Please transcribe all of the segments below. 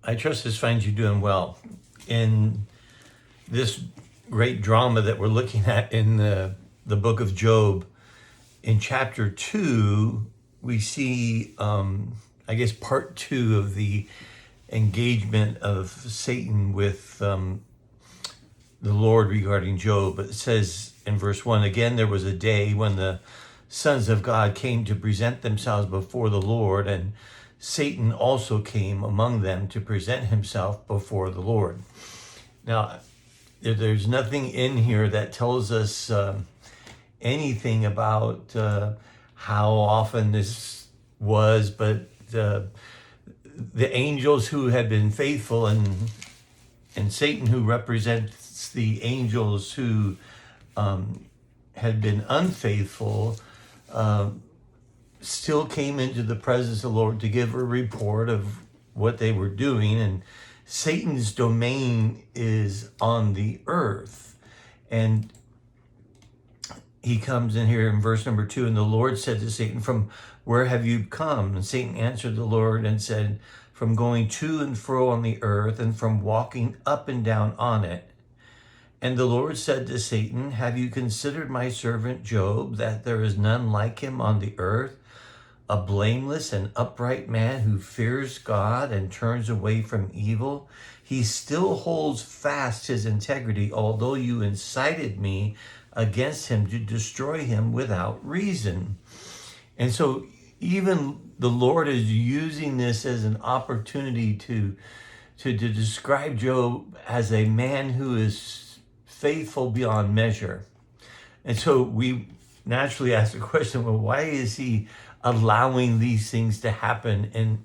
I trust this finds you doing well. In this great drama that we're looking at in the book of Job, in chapter 2, we see, I guess, part 2 of the engagement of Satan with the Lord regarding Job. It says in verse 1, again, there was a day when the sons of God came to present themselves before the Lord, and Satan also came among them to present himself before the Lord. Now, there's nothing in here that tells us anything about how often this was, but the angels who had been faithful and Satan, who represents the angels who had been unfaithful, still came into the presence of the Lord to give a report of what they were doing. And Satan's domain is on the earth. And he comes in here in verse number 2, and the Lord said to Satan, "From where have you come?" And Satan answered the Lord and said, "From going to and fro on the earth, and from walking up and down on it." And the Lord said to Satan, "Have you considered my servant Job, that there is none like him on the earth, a blameless and upright man who fears God and turns away from evil? He still holds fast his integrity, although you incited me against him to destroy him without reason." And so even the Lord is using this as an opportunity to describe Job as a man who is faithful beyond measure. And so we naturally ask the question, well, why is he allowing these things to happen in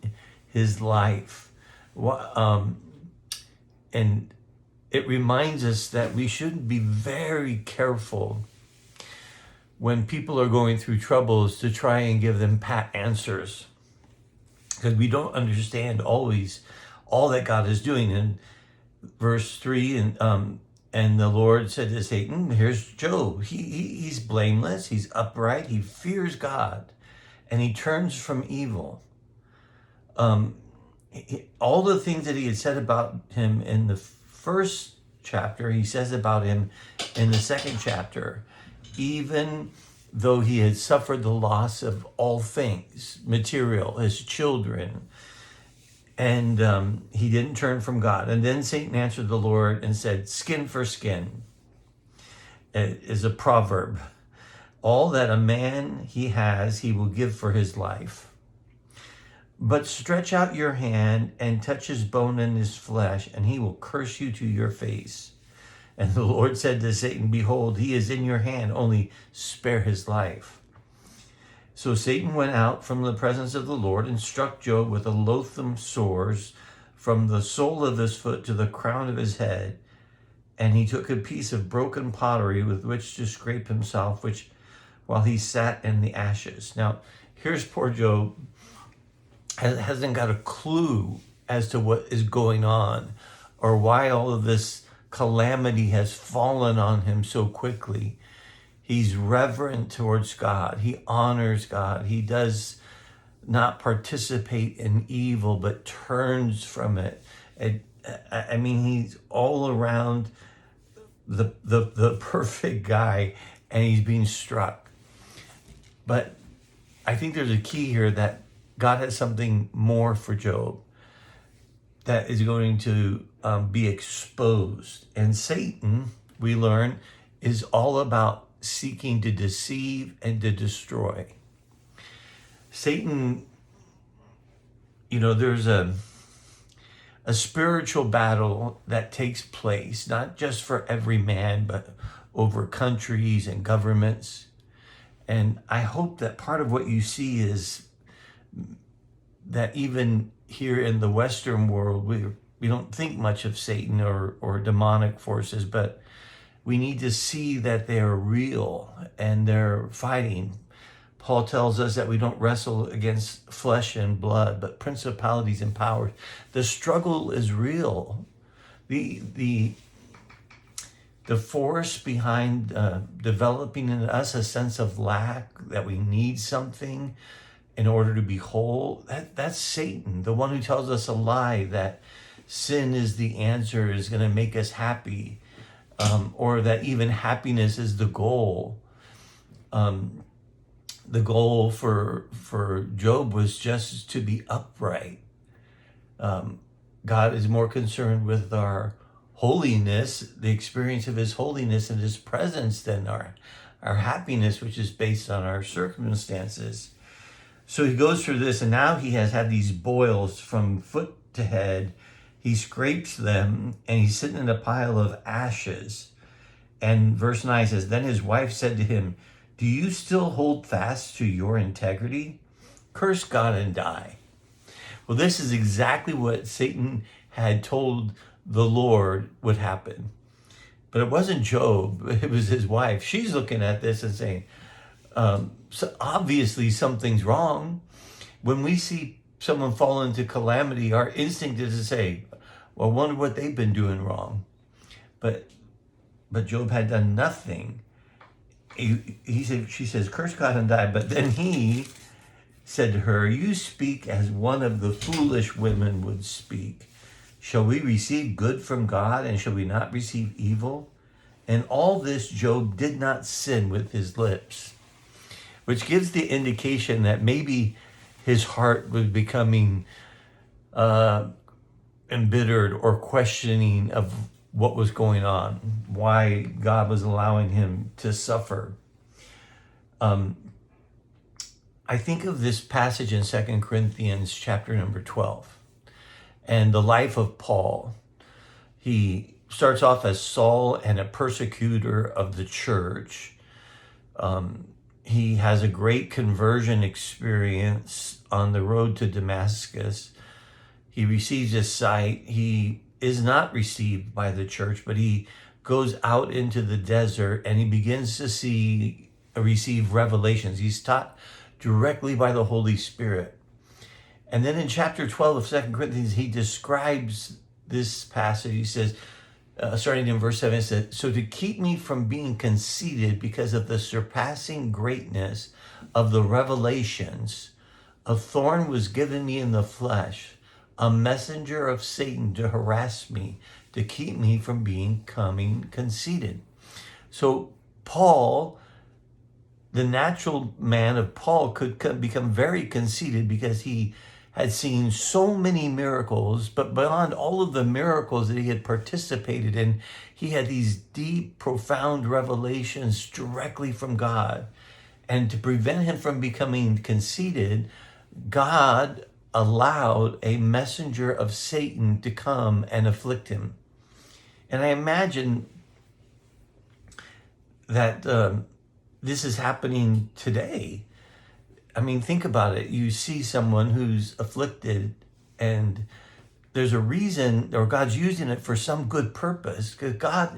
his life? And it reminds us that we should be very careful when people are going through troubles to try and give them pat answers, because we don't understand always all that God is doing. In verse 3, and the Lord said to Satan, here's Job. He's blameless, he's upright, he fears God, and he turns from evil. All the things that he had said about him in the first chapter, he says about him in the second chapter, even though he had suffered the loss of all things, material, his children, and he didn't turn from God. And then Satan answered the Lord and said, "Skin for skin," it is a proverb. "All that a man he has, he will give for his life. But stretch out your hand and touch his bone and his flesh, and he will curse you to your face." And the Lord said to Satan, "Behold, he is in your hand, only spare his life." So Satan went out from the presence of the Lord and struck Job with a loathsome sores from the sole of his foot to the crown of his head. And he took a piece of broken pottery with which to scrape himself, while he sat in the ashes. Now, here's poor Job, hasn't got a clue as to what is going on or why all of this calamity has fallen on him so quickly. He's reverent towards God. He honors God. He does not participate in evil, but turns from it. I mean, he's all around the perfect guy, and he's being struck. But I think there's a key here that God has something more for Job that is going to be exposed. And Satan, we learn, is all about seeking to deceive and to destroy. Satan, there's a spiritual battle that takes place, not just for every man, but over countries and governments. And I hope that part of what you see is that even here in the Western world, we don't think much of Satan or demonic forces, but we need to see that they are real and they're fighting. Paul tells us that we don't wrestle against flesh and blood, but principalities and powers. The struggle is real. The force behind developing in us a sense of lack, that we need something in order to be whole, that's Satan, the one who tells us a lie, that sin is the answer, is going to make us happy, or that even happiness is the goal. The goal for Job was just to be upright. God is more concerned with our holiness, the experience of his holiness and his presence, than our happiness, which is based on our circumstances. So he goes through this, and now he has had these boils from foot to head. He scrapes them, and he's sitting in a pile of ashes. And verse 9 says, then his wife said to him, do you still hold fast to your integrity? Curse God and die. Well, this is exactly what Satan had told the Lord would happen. But it wasn't Job, it was his wife. She's looking at this and saying, so obviously something's wrong. When we see someone fall into calamity, our instinct is to say, well, I wonder what they've been doing wrong. But Job had done nothing. She says, curse God and die. But then he said to her, you speak as one of the foolish women would speak. Shall we receive good from God, and shall we not receive evil? And all this Job did not sin with his lips, which gives the indication that maybe his heart was becoming embittered or questioning of what was going on, why God was allowing him to suffer. I think of this passage in 2 Corinthians chapter number 12 and the life of Paul. He starts off as Saul and a persecutor of the church. He has a great conversion experience on the road to Damascus. He receives his sight. He is not received by the church, but he goes out into the desert and he begins to receive revelations. He's taught directly by the Holy Spirit. And then in chapter 12 of 2 Corinthians, he describes this passage. He says, starting in verse 7, it says, so to keep me from being conceited because of the surpassing greatness of the revelations, a thorn was given me in the flesh, a messenger of Satan to harass me, to keep me from becoming conceited. So Paul, the natural man of Paul, could become very conceited because he had seen so many miracles, but beyond all of the miracles that he had participated in, he had these deep, profound revelations directly from God. And to prevent him from becoming conceited, God allowed a messenger of Satan to come and afflict him. And I imagine that this is happening today. I mean, think about it. You see someone who's afflicted and there's a reason, or God's using it for some good purpose. Because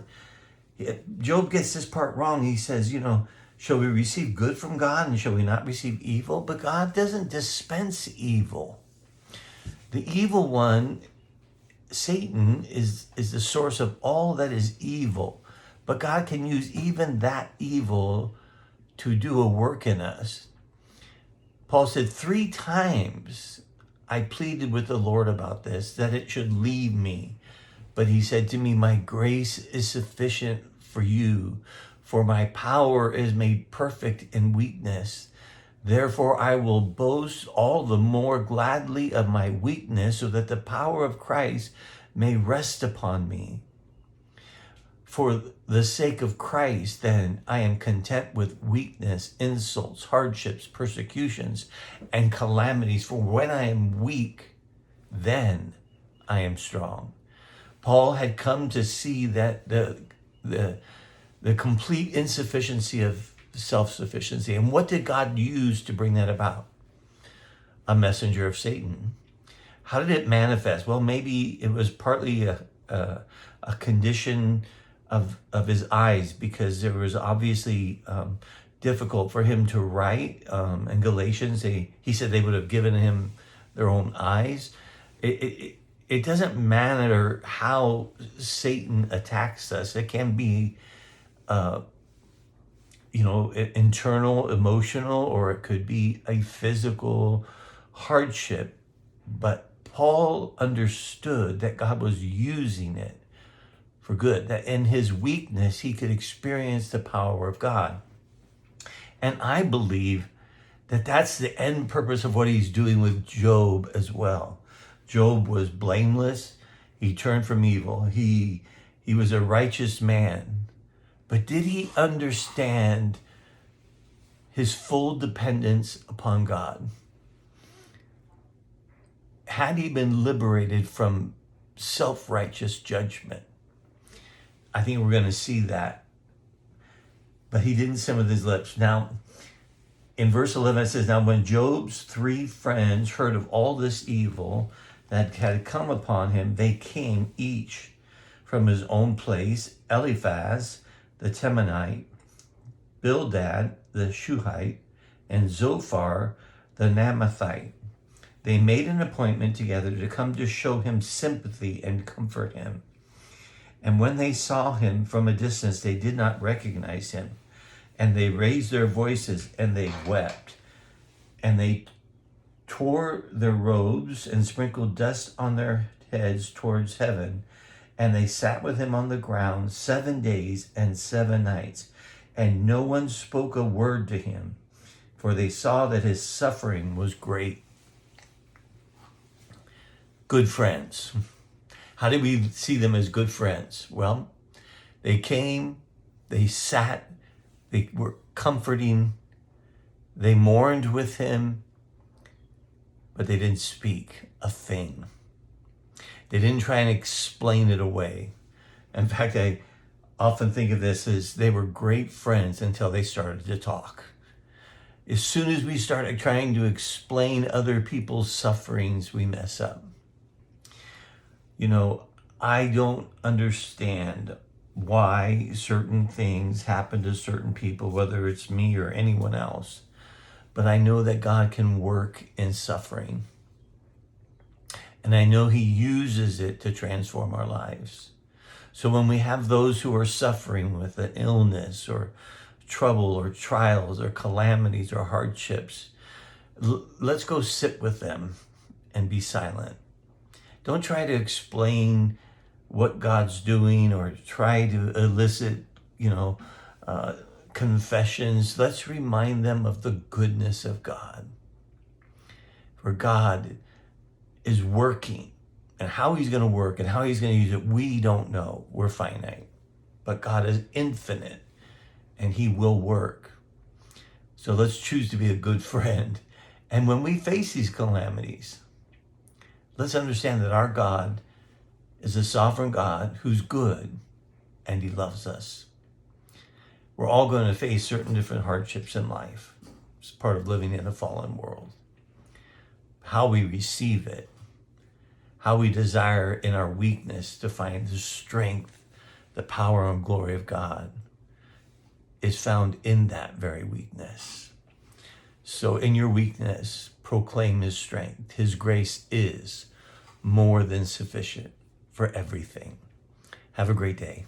Job gets this part wrong. He says, shall we receive good from God and shall we not receive evil? But God doesn't dispense evil. The evil one, Satan, is the source of all that is evil. But God can use even that evil to do a work in us. Paul said, 3 times I pleaded with the Lord about this, that it should leave me. But he said to me, my grace is sufficient for you, for my power is made perfect in weakness. Therefore I will boast all the more gladly of my weakness, so that the power of Christ may rest upon me. For the sake of Christ, then, I am content with weakness, insults, hardships, persecutions, and calamities. For when I am weak, then I am strong. Paul had come to see that the complete insufficiency of self-sufficiency. And what did God use to bring that about? A messenger of Satan. How did it manifest? Well, maybe it was partly a condition of his eyes, because there was obviously difficult for him to write. In Galatians, he said they would have given him their own eyes. It doesn't matter how Satan attacks us. It can be internal, emotional, or it could be a physical hardship. But Paul understood that God was using it for good, that in his weakness, he could experience the power of God. And I believe that that's the end purpose of what he's doing with Job as well. Job was blameless. He turned from evil. He was a righteous man. But did he understand his full dependence upon God? Had he been liberated from self-righteous judgment? I think we're going to see that. But he didn't sin with his lips. Now, in verse 11, it says, now when Job's 3 friends heard of all this evil that had come upon him, they came each from his own place, Eliphaz the Temanite, Bildad the Shuhite, and Zophar the Naamathite. They made an appointment together to come to show him sympathy and comfort him. And when they saw him from a distance, they did not recognize him. And they raised their voices and they wept. And they tore their robes and sprinkled dust on their heads towards heaven. And they sat with him on the ground 7 days and 7 nights. And no one spoke a word to him, for they saw that his suffering was great. Good friends. How did we see them as good friends? Well, they came, they sat, they were comforting, they mourned with him, but they didn't speak a thing. They didn't try and explain it away. In fact, I often think of this as they were great friends until they started to talk. As soon as we started trying to explain other people's sufferings, we mess up. You know, I don't understand why certain things happen to certain people, whether it's me or anyone else. But I know that God can work in suffering. And I know he uses it to transform our lives. So when we have those who are suffering with an illness or trouble or trials or calamities or hardships, let's go sit with them and be silent. Don't try to explain what God's doing or try to elicit, confessions. Let's remind them of the goodness of God. For God is working, and how he's going to work and how he's going to use it, we don't know. We're finite. But God is infinite, and he will work. So let's choose to be a good friend. And when we face these calamities, let's understand that our God is a sovereign God who's good, and he loves us. We're all going to face certain different hardships in life. It's part of living in a fallen world. How we receive it, how we desire in our weakness to find the strength, the power and glory of God is found in that very weakness. So in your weakness, proclaim his strength. His grace is more than sufficient for everything. Have a great day.